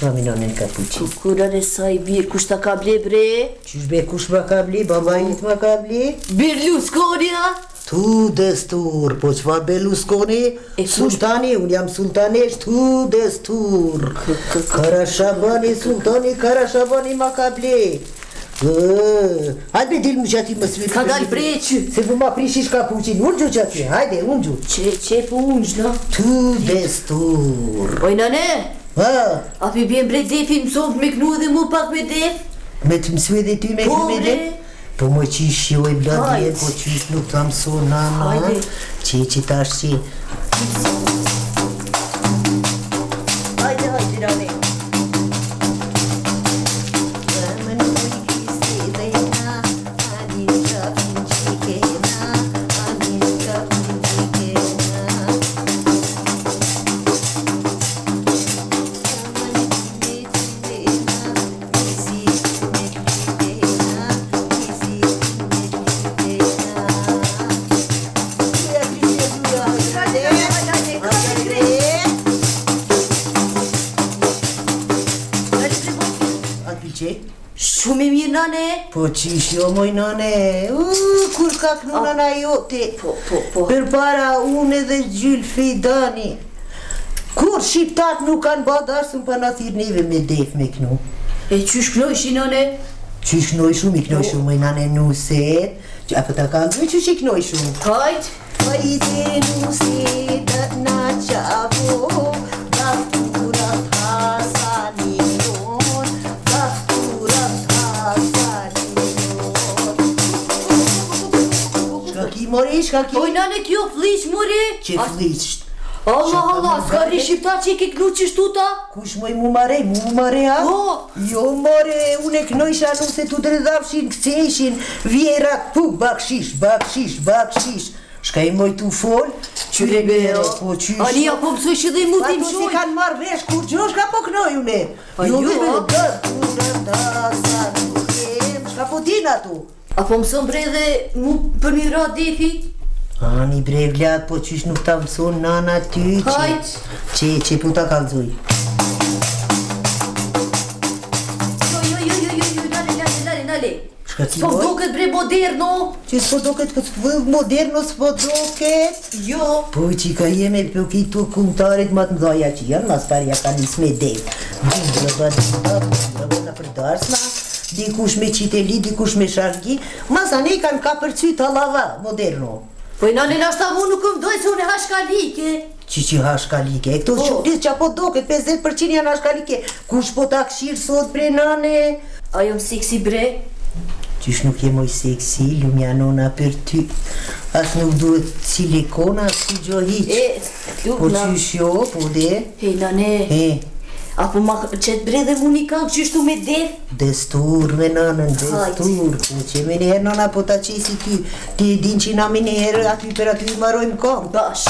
s'ma minonin kapuqin. Kukuran e saj mirë, kush ta ka ble bre? Qysh be kush ma ka bli, babait ma ka bli? Berlusconia? Tu destur, po qëfar Berlusconi? Sultani, unë jam sultanesh, tu destur. Karashabani, sultani, Karashabani ma ka bli. Hajde dilë më qati më svirë. Ka dal breqë. Se po ma prishish kapuqin, unë gju qati, hajde, unë gju. Qe po unë no? Tu destur. Oj nane, Ha? a pi bjen bre defin mëson me knu dhe mu pak me def? Me të mësue dhe ty me Po, këme bre. dhe? Po më qish jo e bladje, Hajt. po qish nuk të mëso nana. Hajde. Që tash që. Hajde, nane. Shumë e mirë nane. Po qish jo moj nane, kur ka knu nana jote. Po. Për para unë edhe Gjyll Fidani. Kur shqiptat nuk kanë ba darsën pa na thirë neve me def me knu. E qysh knojshi nane? Qysh knoj shumë, i knoj shumë moj nane nuset. Apo ta ka ngë qysh i knoj shumë. Hajt. Hajde nuset na qavo, gafturat Hasanion, gafturat Hasanion. Shkaki mori, shkaki. Oj nane kjo flish mori. Që flisht. Allah, s'ka ri shqiptar që i ke knu qështu ta? Kush moj mu mare ha? Po. Jo more, une knojsha nuk se tu dredhavshin, këceshin, vjerat, pu, bakshish. Shka i moj tu fol? Qyre beo. Po qysh. Ania po mësoj që dhe mu tim Pa si shuj. kanë marrë vesh kur gjosh ka po knoj une. Jo, shka po din atu. Apo mëson bre dhe mu për mi ra defit? Ani bre vlat, po qysh nuk ta mëson nana ty që. Hajt. Që pu ta kalzoj. Jo, nale. Shka ti Po moj? duket bre moderno. Që s'po doket moderno, s'po doket. Jo. Po që ka jeme për këtu kumtarit ma të mdhaja që janë, mas parja ka njës me del. Në për darsma, dikush me qiteli, dikush me shargi, mas anej kanë ka përcy talava, moderno. Po i nane nashta mu nuk më doj se unë hashkalike. Që hashkalike, e këto shqiptis që apo doket, 50% janë hashkalike. Kush po ta këshirë sot bre nane? Ajo më seksi bre. Qysh nuk je moj seksi, lumja nona për ty. As nuk duhet silikona, as ku gjo hiq. Po qysh jo, po de. Hej nane. Apo ma qëtë bre dhe mu një kam qyshtu me def. Destur me nanën, destur. Po që me njëherë nana po ta qesi ty. Ti e din që na me njëherë aty për aty marojmë kam. Bash.